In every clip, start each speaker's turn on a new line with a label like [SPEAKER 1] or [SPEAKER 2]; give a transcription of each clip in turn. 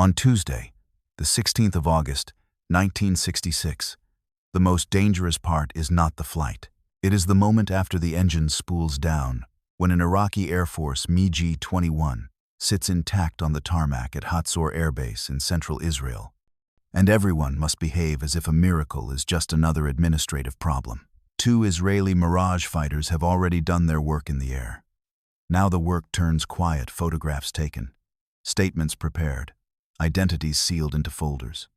[SPEAKER 1] On Tuesday, the 16th of August, 1966, the most dangerous part is not the flight. It is the moment after the engine spools down, when an Iraqi Air Force MiG-21 sits intact on the tarmac at Hatzor Air Base in central Israel. And everyone must behave as if a miracle is just another administrative problem. 2 Israeli Mirage fighters have already done their work in the air. Now the work turns quiet, photographs taken, statements prepared, identities sealed into folders.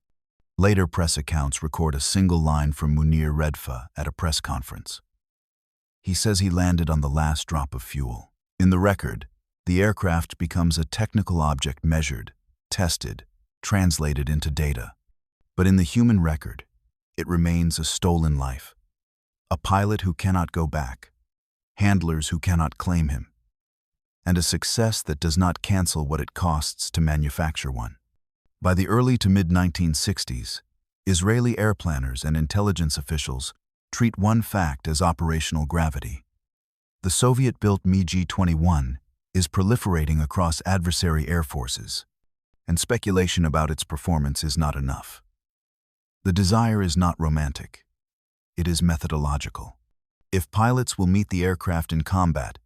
[SPEAKER 1] Later press accounts record a single line from Munir Redfa at a press conference. He says he landed on the last drop of fuel. In the record, the aircraft becomes a technical object measured, tested, translated into data. But in the human record, it remains a stolen life. A pilot who cannot go back, handlers who cannot claim him, and a success that does not cancel what it costs to manufacture one. By the early to mid-1960s, Israeli air planners and intelligence officials treat one fact as operational gravity. The Soviet-built MiG-21 is proliferating across adversary air forces, and speculation about its performance is not enough. The desire is not romantic. It is methodological. If pilots will meet the aircraft in combat,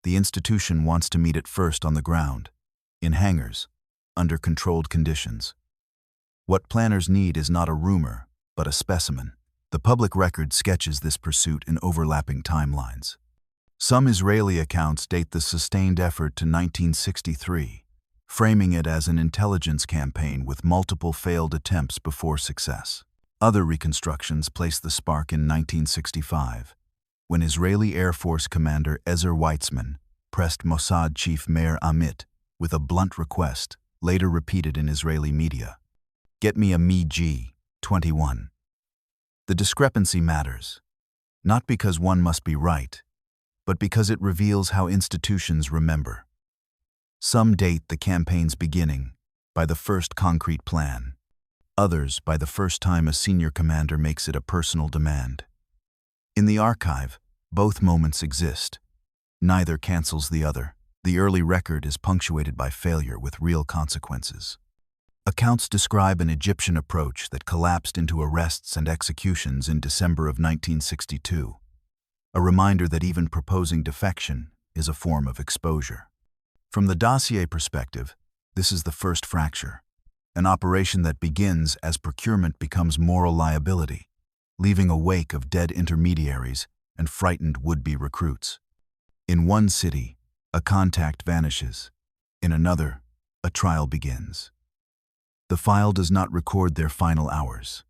[SPEAKER 1] the institution wants to meet it first on the ground, in hangars, under controlled conditions. What planners need is not a rumor, but a specimen. The public record sketches this pursuit in overlapping timelines. Some Israeli accounts date the sustained effort to 1963, framing it as an intelligence campaign with multiple failed attempts before success. Other reconstructions place the spark in 1965, when Israeli Air Force Commander Ezer Weitzman pressed Mossad Chief Meir Amit with a blunt request, later repeated in Israeli media: "Get me a MiG-21." The discrepancy matters, not because one must be right, but because it reveals how institutions remember. Some date the campaign's beginning by the first concrete plan, others by the first time a senior commander makes it a personal demand. In the archive, both moments exist. Neither cancels the other. The early record is punctuated by failure with real consequences. Accounts describe an Egyptian approach that collapsed into arrests and executions in December of 1962, a reminder that even proposing defection is a form of exposure. From the dossier perspective, this is the first fracture, an operation that begins as procurement becomes moral liability, leaving a wake of dead intermediaries and frightened would-be recruits. In one city, a contact vanishes. In another, a trial begins. The file does not record their final hours.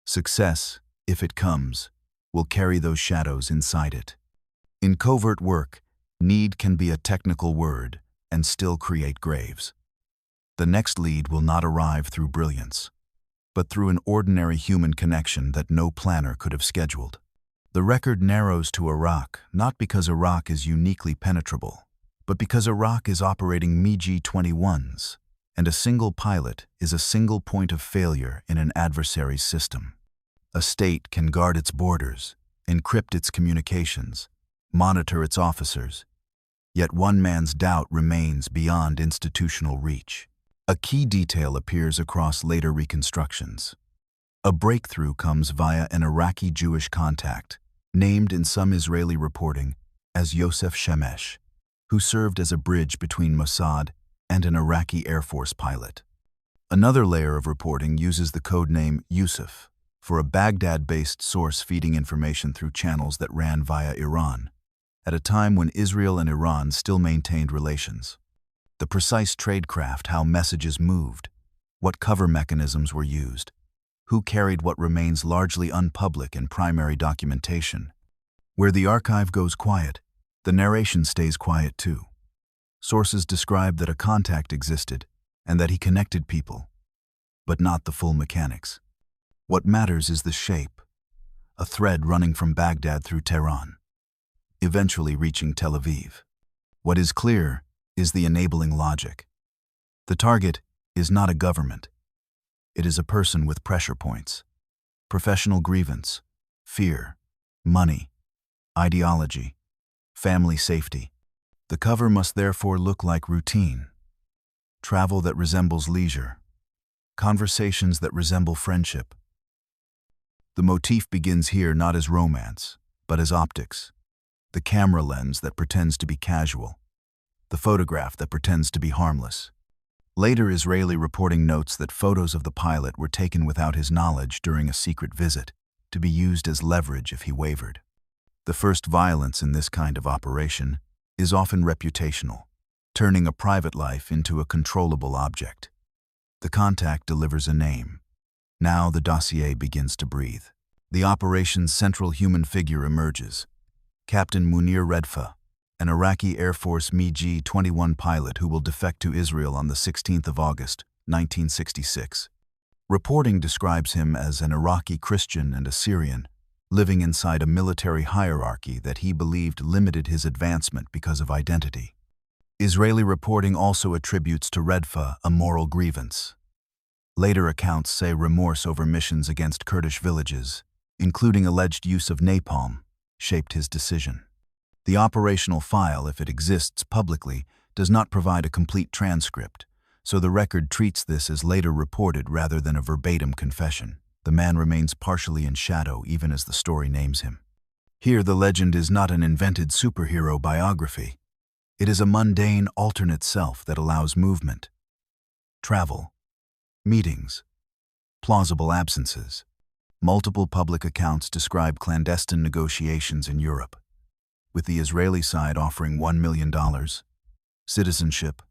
[SPEAKER 1] Success, if it comes, will carry those shadows inside it. In covert work, need can be a technical word and still create graves. The next lead will not arrive through brilliance, but through an ordinary human connection that no planner could have scheduled. The record narrows to Iraq, not because Iraq is uniquely penetrable, but because Iraq is operating MiG-21s, and a single pilot is a single point of failure in an adversary's system. A state can guard its borders, encrypt its communications, monitor its officers, yet one man's doubt remains beyond institutional reach. A key detail appears across later reconstructions. A breakthrough comes via an Iraqi Jewish contact, named in some Israeli reporting as Yosef Shemesh, who served as a bridge between Mossad and an Iraqi Air Force pilot. Another layer of reporting uses the code name Yusuf for a Baghdad-based source feeding information through channels that ran via Iran, at a time when Israel and Iran still maintained relations. The precise tradecraft, how messages moved, what cover mechanisms were used, who carried what remains largely unpublic in primary documentation. Where the archive goes quiet, the narration stays quiet too. Sources describe that a contact existed and that he connected people, but not the full mechanics. What matters is the shape, a thread running from Baghdad through Tehran, eventually reaching Tel Aviv. What is clear is the enabling logic. The target is not a government. It is a person with pressure points, professional grievance, fear, money, ideology, family safety. The cover must therefore look like routine, travel that resembles leisure, conversations that resemble friendship. The motif begins here not as romance, but as optics. The camera lens that pretends to be casual, the photograph that pretends to be harmless. Later, Israeli reporting notes that photos of the pilot were taken without his knowledge during a secret visit, to be used as leverage if he wavered. The first violence in this kind of operation is often reputational, turning a private life into a controllable object. The contact delivers a name. Now the dossier begins to breathe. The operation's central human figure emerges. Captain Munir Redfa, an Iraqi Air Force MiG-21 pilot who will defect to Israel on the 16th of August, 1966. Reporting describes him as an Iraqi Christian and a Syrian, living inside a military hierarchy that he believed limited his advancement because of identity. Israeli reporting also attributes to Redfa a moral grievance. Later accounts say remorse over missions against Kurdish villages, including alleged use of napalm, shaped his decision. The operational file, if it exists publicly, does not provide a complete transcript, so the record treats this as later reported rather than a verbatim confession. The man remains partially in shadow even as the story names him. Here the legend is not an invented superhero biography. It is a mundane alternate self that allows movement, travel, meetings, plausible absences. Multiple public accounts describe clandestine negotiations in Europe, with the Israeli side offering $1 million, citizenship,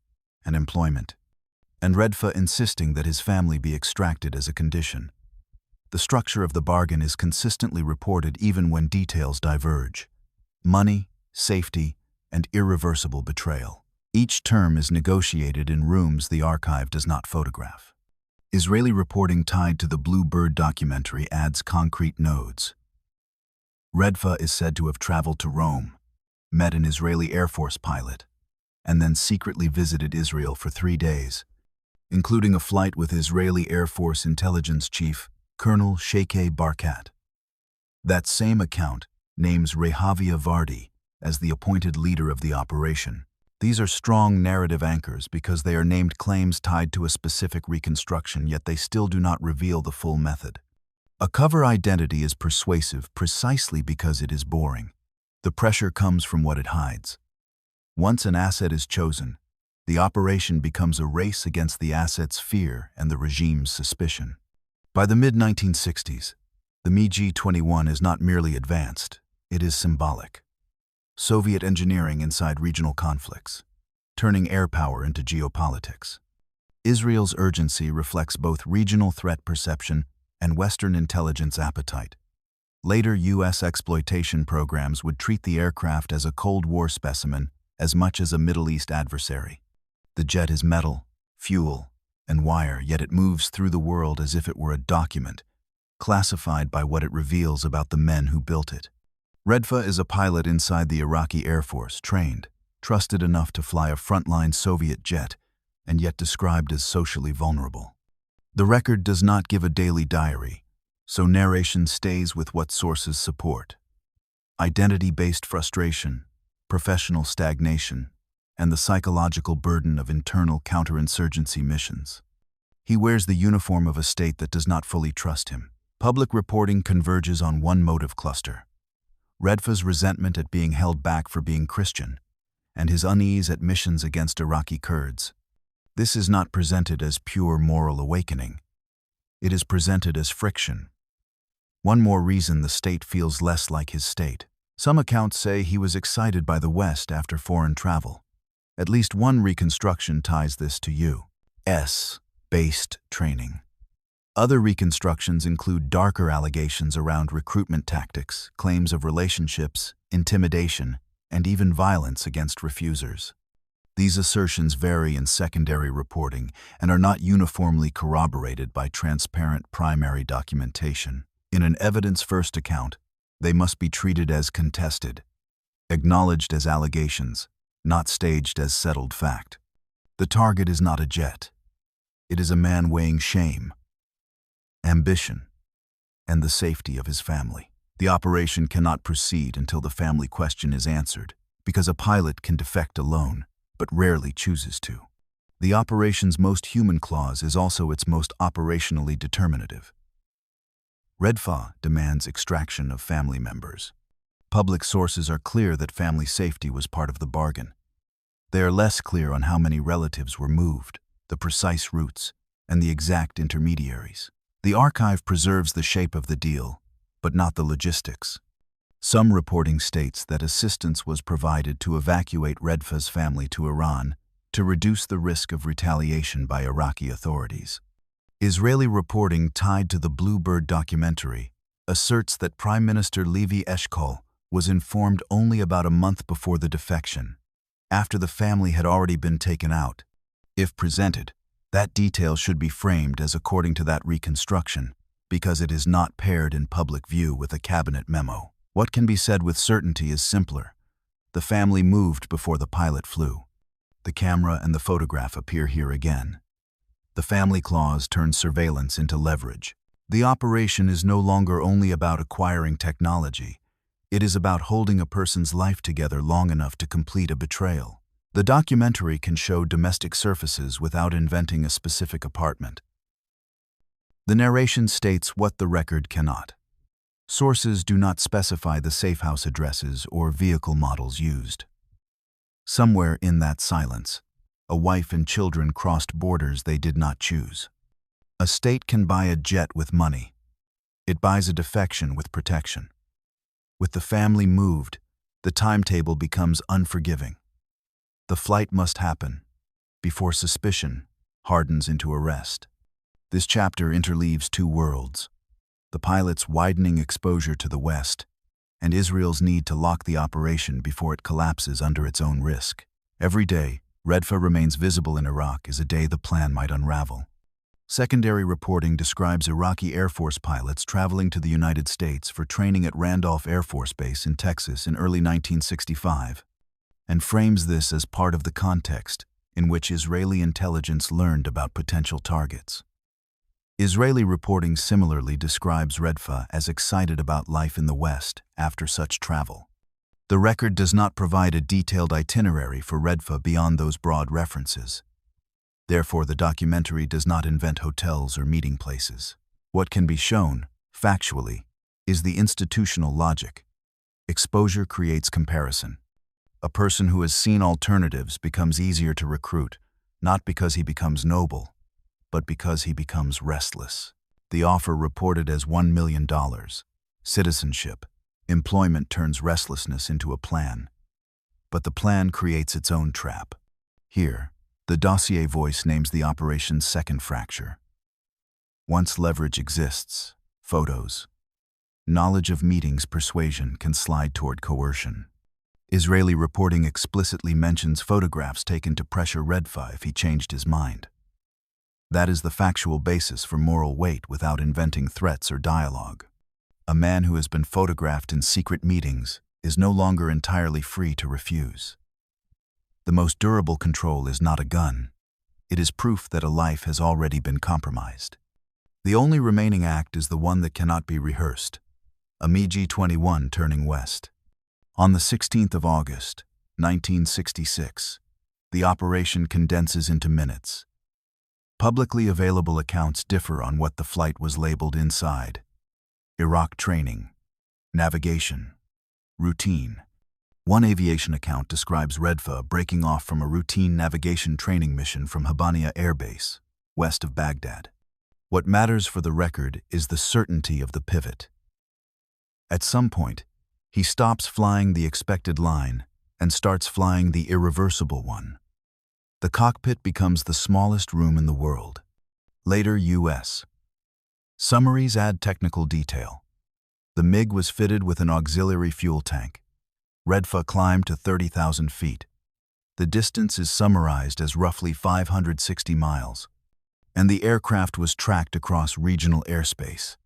[SPEAKER 1] and employment, and Redfa insisting that his family be extracted as a condition. The structure of the bargain is consistently reported even when details diverge. Money, safety, and irreversible betrayal. Each term is negotiated in rooms the archive does not photograph. Israeli reporting tied to the Blue Bird documentary adds concrete nodes. Redfa is said to have traveled to Rome, met an Israeli Air Force pilot, and then secretly visited Israel for 3 days, including a flight with Israeli Air Force intelligence chief Colonel Sheikh Barkat. That same account names Rehavia Vardi as the appointed leader of the operation. These are strong narrative anchors because they are named claims tied to a specific reconstruction, yet they still do not reveal the full method. A cover identity is persuasive precisely because it is boring. The pressure comes from what it hides. Once an asset is chosen, the operation becomes a race against the asset's fear and the regime's suspicion. By the mid-1960s, the MiG-21 is not merely advanced, it is symbolic. Soviet engineering inside regional conflicts, turning air power into geopolitics. Israel's urgency reflects both regional threat perception and Western intelligence appetite. Later U.S. exploitation programs would treat the aircraft as a Cold War specimen as much as a Middle East adversary. The jet is metal, fuel, and wire, yet it moves through the world as if it were a document, classified by what it reveals about the men who built it. Redfa is a pilot inside the Iraqi Air Force, trained, trusted enough to fly a frontline Soviet jet, and yet described as socially vulnerable. The record does not give a daily diary, so narration stays with what sources support. Identity-based frustration, professional stagnation, and the psychological burden of internal counterinsurgency missions. He wears the uniform of a state that does not fully trust him. Public reporting converges on one motive cluster: Redfa's resentment at being held back for being Christian, and his unease at missions against Iraqi Kurds. This is not presented as pure moral awakening. It is presented as friction. One more reason the state feels less like his state. Some accounts say he was excited by the West after foreign travel. At least one reconstruction ties this to U.S.-based training. Other reconstructions include darker allegations around recruitment tactics, claims of relationships, intimidation, and even violence against refusers. These assertions vary in secondary reporting and are not uniformly corroborated by transparent primary documentation. In an evidence-first account, they must be treated as contested, acknowledged as allegations, not staged as settled fact. The target is not a jet. It is a man weighing shame, ambition, and the safety of his family. The operation cannot proceed until the family question is answered, because a pilot can defect alone, but rarely chooses to. The operation's most human clause is also its most operationally determinative. Redfa demands extraction of family members. Public sources are clear that family safety was part of the bargain. They are less clear on how many relatives were moved, the precise routes, and the exact intermediaries. The archive preserves the shape of the deal, but not the logistics. Some reporting states that assistance was provided to evacuate Redfa's family to Iran to reduce the risk of retaliation by Iraqi authorities. Israeli reporting tied to the Bluebird documentary asserts that Prime Minister Levi Eshkol was informed only about a month before the defection, after the family had already been taken out. If presented, that detail should be framed as according to that reconstruction, because it is not paired in public view with a cabinet memo. What can be said with certainty is simpler. The family moved before the pilot flew. The camera and the photograph appear here again. The family clause turns surveillance into leverage. The operation is no longer only about acquiring technology. It is about holding a person's life together long enough to complete a betrayal. The documentary can show domestic surfaces without inventing a specific apartment. The narration states what the record cannot. Sources do not specify the safe house addresses or vehicle models used. Somewhere in that silence, a wife and children crossed borders they did not choose. A state can buy a jet with money. It buys a defection with protection. With the family moved, the timetable becomes unforgiving. The flight must happen before suspicion hardens into arrest. This chapter interleaves two worlds: the pilot's widening exposure to the West and Israel's need to lock the operation before it collapses under its own risk. Every day, Redfa remains visible in Iraq is a day the plan might unravel. Secondary reporting describes Iraqi Air Force pilots traveling to the United States for training at Randolph Air Force Base in Texas in early 1965, and frames this as part of the context in which Israeli intelligence learned about potential targets. Israeli reporting similarly describes Redfa as excited about life in the West after such travel. The record does not provide a detailed itinerary for Redfa beyond those broad references. Therefore, the documentary does not invent hotels or meeting places. What can be shown, factually, is the institutional logic. Exposure creates comparison. A person who has seen alternatives becomes easier to recruit, not because he becomes noble, but because he becomes restless. The offer reported as $1 million. Citizenship, employment turns restlessness into a plan. But the plan creates its own trap. Here, the dossier voice names the operation's second fracture. Once leverage exists, photos, knowledge of meetings, persuasion can slide toward coercion. Israeli reporting explicitly mentions photographs taken to pressure Redfa if he changed his mind. That is the factual basis for moral weight without inventing threats or dialogue. A man who has been photographed in secret meetings is no longer entirely free to refuse. The most durable control is not a gun. It is proof that a life has already been compromised. The only remaining act is the one that cannot be rehearsed: a MiG-21 turning west. On the 16th of August, 1966, the operation condenses into minutes. Publicly available accounts differ on what the flight was labeled inside: Iraq training, navigation, routine. One aviation account describes Redfa breaking off from a routine navigation training mission from Habaniya Air Base, west of Baghdad. What matters for the record is the certainty of the pivot. At some point, he stops flying the expected line and starts flying the irreversible one. The cockpit becomes the smallest room in the world. Later, U.S. Summaries add technical detail. The MiG was fitted with an auxiliary fuel tank. Redfa climbed to 30,000 feet. The distance is summarized as roughly 560 miles, and the aircraft was tracked across regional airspace.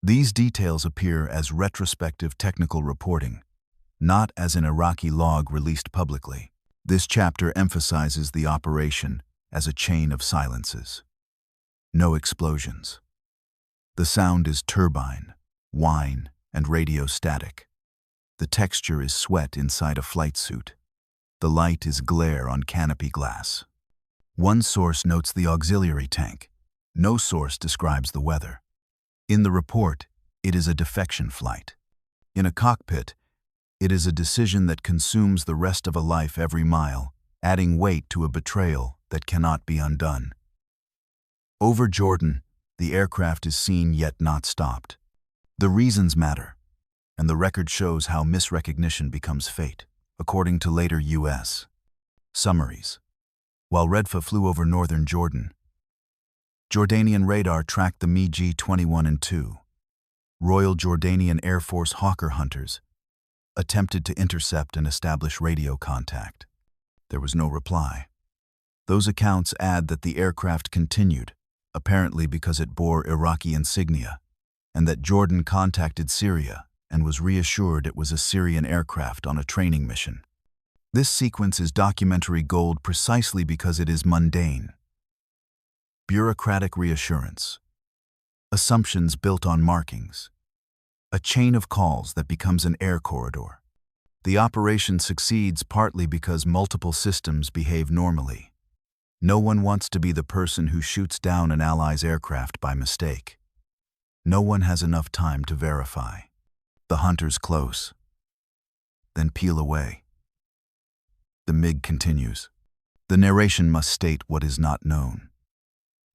[SPEAKER 1] These details appear as retrospective technical reporting, not as an Iraqi log released publicly. This chapter emphasizes the operation as a chain of silences. No explosions. The sound is turbine, whine, and radio static. The texture is sweat inside a flight suit. The light is glare on canopy glass. One source notes the auxiliary tank. No source describes the weather. In the report, it is a defection flight. In a cockpit, it is a decision that consumes the rest of a life every mile, adding weight to a betrayal that cannot be undone. Over Jordan, the aircraft is seen yet not stopped. The reasons matter, and the record shows how misrecognition becomes fate, according to later U.S. summaries. While Redfa flew over northern Jordan, Jordanian radar tracked the MiG-21 and 2. Royal Jordanian Air Force Hawker hunters attempted to intercept and establish radio contact. There was no reply. Those accounts add that the aircraft continued, apparently because it bore Iraqi insignia, and that Jordan contacted Syria and was reassured it was a Syrian aircraft on a training mission. This sequence is documentary gold precisely because it is mundane. Bureaucratic reassurance. Assumptions built on markings. A chain of calls that becomes an air corridor. The operation succeeds partly because multiple systems behave normally. No one wants to be the person who shoots down an ally's aircraft by mistake. No one has enough time to verify. The hunter's close. Then peel away. The MiG continues. The narration must state what is not known.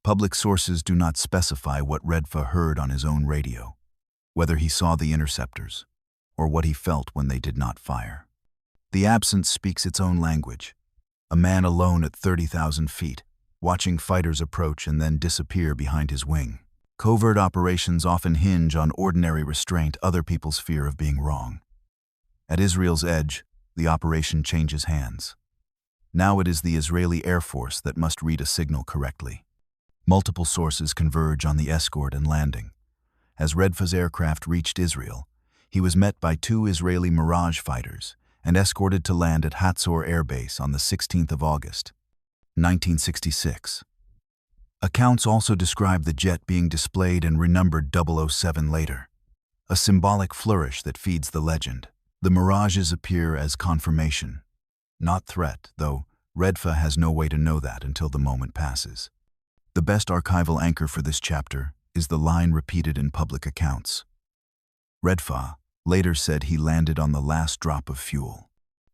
[SPEAKER 1] Public sources do not specify what Redfa heard on his own radio, whether he saw the interceptors, or what he felt when they did not fire. The absence speaks its own language. A man alone at 30,000 feet, watching fighters approach and then disappear behind his wing. Covert operations often hinge on ordinary restraint, other people's fear of being wrong. At Israel's edge, the operation changes hands. Now it is the Israeli Air Force that must read a signal correctly. Multiple sources converge on the escort and landing. As Redfa's aircraft reached Israel, he was met by 2 Israeli Mirage fighters and escorted to land at Hatzor Air Base on the 16th of August, 1966. Accounts also describe the jet being displayed and renumbered 007 later, a symbolic flourish that feeds the legend. The Mirages appear as confirmation, not threat, though Redfa has no way to know that until the moment passes. The best archival anchor for this chapter is the line repeated in public accounts. Redfa later said he landed on the last drop of fuel.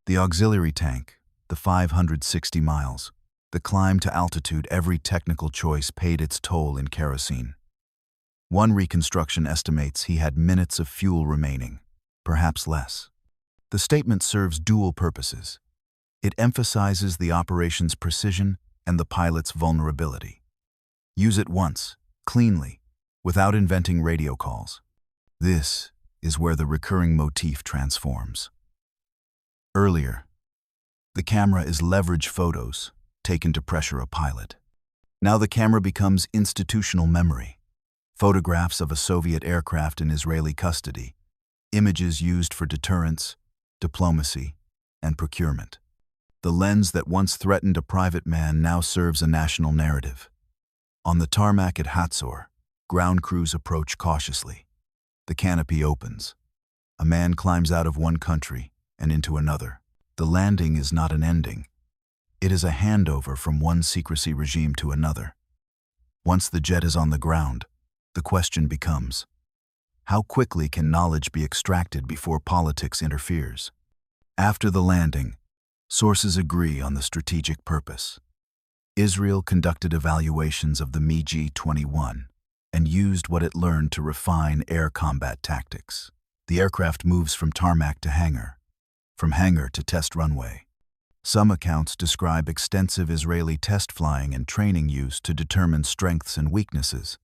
[SPEAKER 1] The auxiliary tank, the 560 miles, the climb to altitude, every technical choice paid its toll in kerosene. One reconstruction estimates he had minutes of fuel remaining, perhaps less. The statement serves dual purposes. It emphasizes the operation's precision and the pilot's vulnerability. Use it once, cleanly, without inventing radio calls. This is where the recurring motif transforms. Earlier, the camera is leverage photos taken to pressure a pilot. Now the camera becomes institutional memory. Photographs of a Soviet aircraft in Israeli custody, images used for deterrence, diplomacy, and procurement. The lens that once threatened a private man now serves a national narrative. On the tarmac at Hatzor, ground crews approach cautiously. The canopy opens. A man climbs out of one country and into another. The landing is not an ending. It is a handover from one secrecy regime to another. Once the jet is on the ground, the question becomes, how quickly can knowledge be extracted before politics interferes? After the landing, sources agree on the strategic purpose. Israel conducted evaluations of the MiG-21 and used what it learned to refine air combat tactics. The aircraft moves from tarmac to hangar, from hangar to test runway. Some accounts describe extensive Israeli test flying and training used to determine strengths and weaknesses.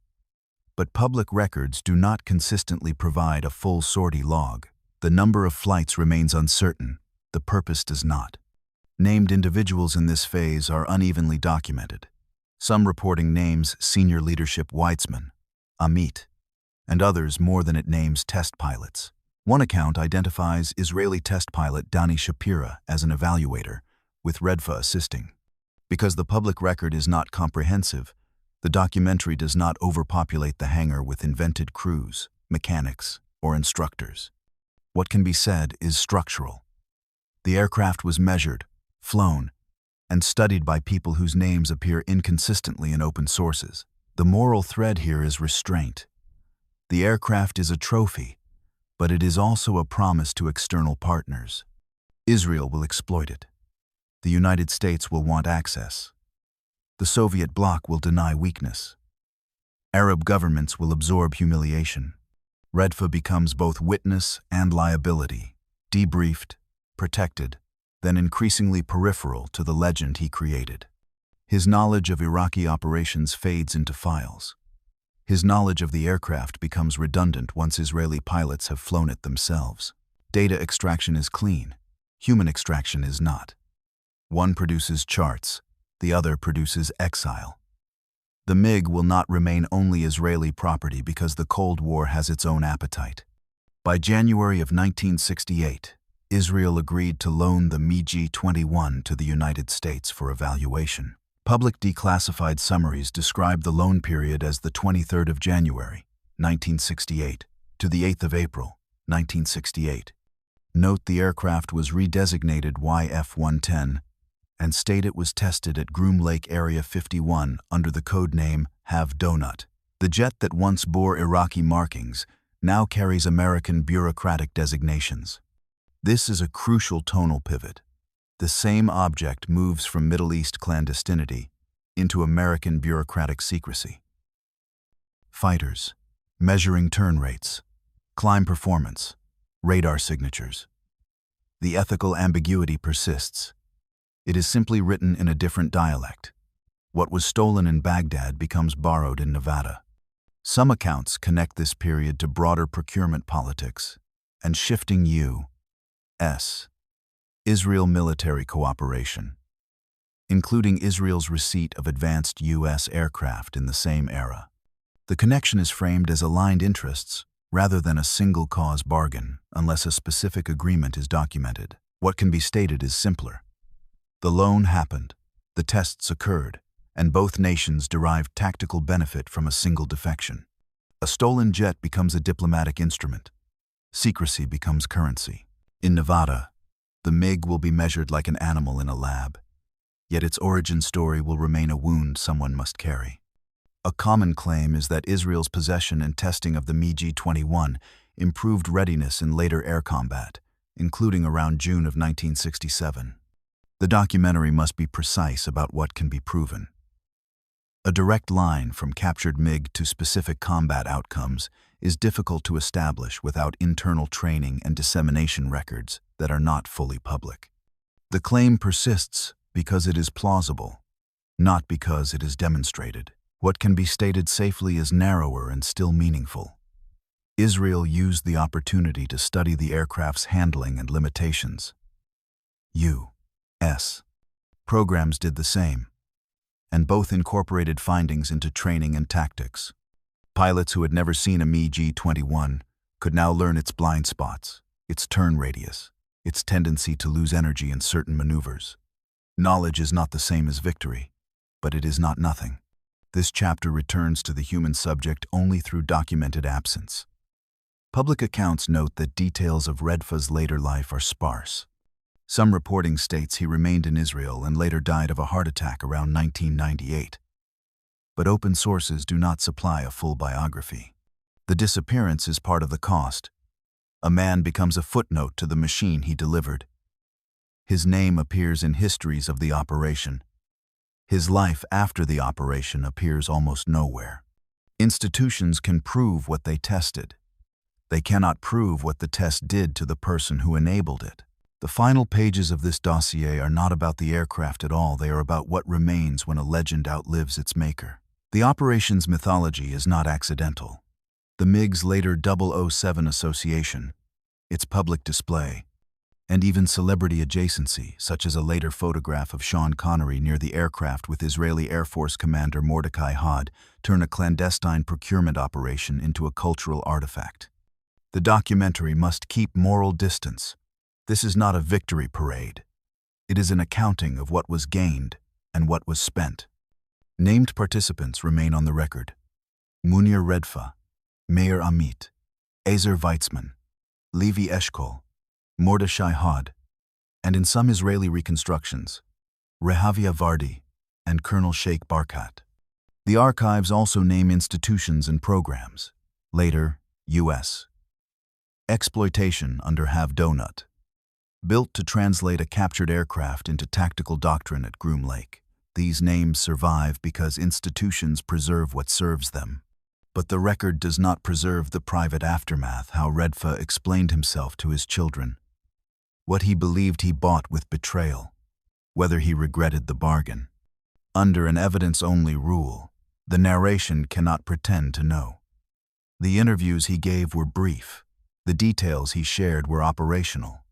[SPEAKER 1] But public records do not consistently provide a full sortie log. The number of flights remains uncertain, the purpose does not. Named individuals in this phase are unevenly documented, some reporting names senior leadership Weitzman, Amit, and others more than it names test pilots. One account identifies Israeli test pilot Dani Shapira as an evaluator, with Redfa assisting. Because the public record is not comprehensive, the documentary does not overpopulate the hangar with invented crews, mechanics, or instructors. What can be said is structural. The aircraft was measured, flown, and studied by people whose names appear inconsistently in open sources. The moral thread here is restraint. The aircraft is a trophy, but it is also a promise to external partners. Israel will exploit it. The United States will want access. The Soviet bloc will deny weakness. Arab governments will absorb humiliation. Redfa becomes both witness and liability, debriefed, protected, then increasingly peripheral to the legend he created. His knowledge of Iraqi operations fades into files. His knowledge of the aircraft becomes redundant once Israeli pilots have flown it themselves. Data extraction is clean. Human extraction is not. One produces charts, the other produces exile. The MiG will not remain only Israeli property because the Cold War has its own appetite. By January of 1968, Israel agreed to loan the MiG-21 to the United States for evaluation. Public declassified summaries describe the loan period as the 23rd of January, 1968, to the 8th of April, 1968. Note the aircraft was redesignated YF-110 and state it was tested at Groom Lake Area 51 under the code name Have Donut. The jet that once bore Iraqi markings now carries American bureaucratic designations. This is a crucial tonal pivot. The same object moves from Middle East clandestinity into American bureaucratic secrecy. Fighters, measuring turn rates, climb performance, radar signatures. The ethical ambiguity persists. It is simply written in a different dialect. What was stolen in Baghdad becomes borrowed in Nevada. Some accounts connect this period to broader procurement politics and shifting U.S. Israel military cooperation, including Israel's receipt of advanced U.S. aircraft in the same era. The connection is framed as aligned interests rather than a single-cause bargain unless a specific agreement is documented. What can be stated is simpler. The loan happened, the tests occurred, and both nations derived tactical benefit from a single defection. A stolen jet becomes a diplomatic instrument. Secrecy becomes currency. In Nevada, the MiG will be measured like an animal in a lab, yet its origin story will remain a wound someone must carry. A common claim is that Israel's possession and testing of the MiG-21 improved readiness in later air combat, including around June of 1967. The documentary must be precise about what can be proven. A direct line from captured MiG to specific combat outcomes is difficult to establish without internal training and dissemination records that are not fully public. The claim persists because it is plausible, not because it is demonstrated. What can be stated safely is narrower and still meaningful. Israel used the opportunity to study the aircraft's handling and limitations. U.S. programs did the same, and both incorporated findings into training and tactics. Pilots who had never seen a MiG-21 could now learn its blind spots, its turn radius, its tendency to lose energy in certain maneuvers. Knowledge is not the same as victory, but it is not nothing. This chapter returns to the human subject only through documented absence. Public accounts note that details of Redfa's later life are sparse. Some reporting states he remained in Israel and later died of a heart attack around 1998. But open sources do not supply a full biography. The disappearance is part of the cost. A man becomes a footnote to the machine he delivered. His name appears in histories of the operation. His life after the operation appears almost nowhere. Institutions can prove what they tested. They cannot prove what the test did to the person who enabled it. The final pages of this dossier are not about the aircraft at all, they are about what remains when a legend outlives its maker. The operation's mythology is not accidental. The MiG's later 007 association, its public display, and even celebrity adjacency, such as a later photograph of Sean Connery near the aircraft with Israeli Air Force Commander Mordecai Hod, turn a clandestine procurement operation into a cultural artifact. The documentary must keep moral distance. This is not a victory parade. It is an accounting of what was gained and what was spent. Named participants remain on the record: Munir Redfa, Meir Amit, Ezer Weitzman, Levi Eshkol, Mordechai Hod, and in some Israeli reconstructions, Rehavia Vardi, and Colonel Sheikh Barkat. The archives also name institutions and programs. Later, U.S. Exploitation under Havdonut. Built to translate a captured aircraft into tactical doctrine at Groom Lake. These names survive because institutions preserve what serves them. But the record does not preserve the private aftermath, how Redfa explained himself to his children. What he believed he bought with betrayal. Whether he regretted the bargain. Under an evidence-only rule, the narration cannot pretend to know. The interviews he gave were brief. The details he shared were operational.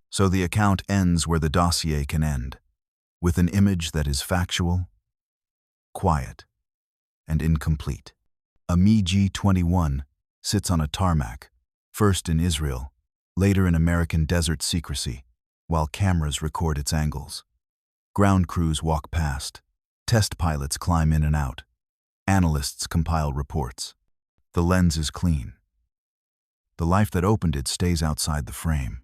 [SPEAKER 1] So the account ends where the dossier can end, with an image that is factual, quiet, and incomplete. A MiG-21 sits on a tarmac, first in Israel, later in American desert secrecy, while cameras record its angles. Ground crews walk past. Test pilots climb in and out. Analysts compile reports. The lens is clean. The life that opened it stays outside the frame.